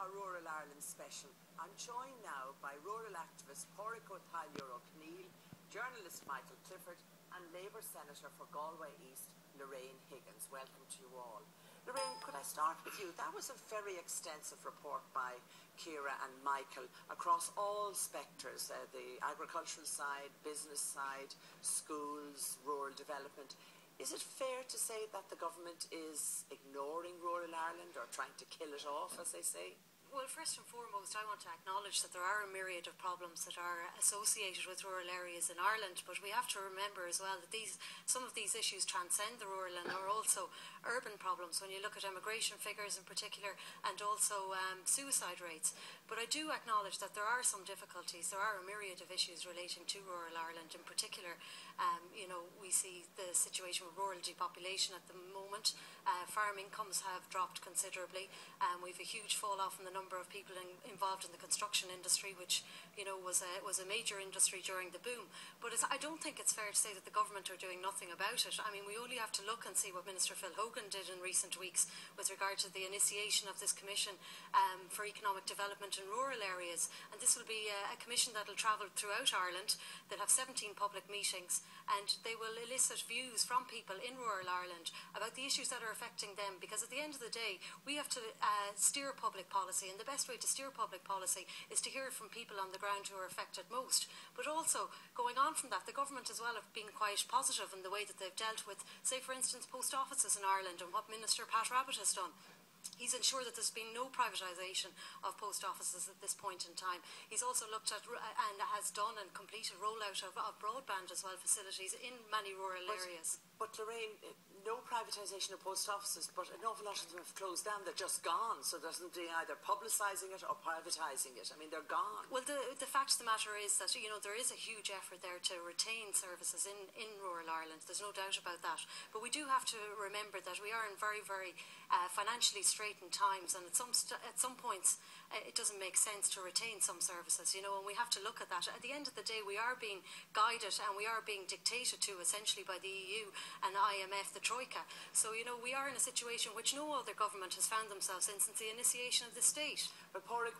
our Rural Ireland special. I'm joined now by rural activist Pádraig O'Connell, journalist Michael Clifford and Labour Senator for Galway East, Lorraine Higgins. Welcome to you all. Lorraine, could I start with you? That was a very extensive report by Ciara and Michael across all spectres, the agricultural side, business side, schools, rural development. Is it fair to say that the government is ignoring rural Ireland or trying to kill it off, as they say? Well, first and foremost, I want to acknowledge that there are a myriad of problems that are associated with rural areas in Ireland, but we have to remember as well that some of these issues transcend the rural and are also urban problems when you look at immigration figures in particular and also suicide rates. But I do acknowledge that there are some difficulties. There are a myriad of issues relating to rural Ireland in particular. We see the situation with rural depopulation at the moment. Farm incomes have dropped considerably. We have a huge fall off in the number of people involved in the construction industry, which was a major industry during the boom. But I don't think it's fair to say that the government are doing nothing about it. I mean, we only have to look and see what Minister Phil Hogan did in recent weeks with regard to the initiation of this commission for economic development in rural areas. And this will be a commission that will travel throughout Ireland. They'll have 17 public meetings and they will elicit views from people in rural Ireland about the issues that are affecting them, because at the end of the day we have to steer public policy, and the best way to steer public policy is to hear from people on the ground who are affected most. But also, going on from that, the government as well have been quite positive in the way that they've dealt with, say for instance, post offices in Ireland, and what Minister Pat Rabbitte has done. He's ensured that there's been no privatisation of post offices at this point in time. He's also looked at and has done and completed rollout of broadband as well facilities in many rural areas. But Lorraine, no privatisation of post offices, but an awful lot of them have closed down. They're just gone, so there's nothing either publicising it or privatising it. I mean, they're gone. Well, the fact of the matter is that there is a huge effort there to retain services in rural Ireland. There's no doubt about that. But we do have to remember that we are in very, very financially straitened times, and at some points it doesn't make sense to retain some services, and we have to look at that. At the end of the day, we are being guided and we are being dictated to essentially by the EU and IMF, the Troika. So, we are in a situation which no other government has found themselves in since the initiation of the state. But Pádraig,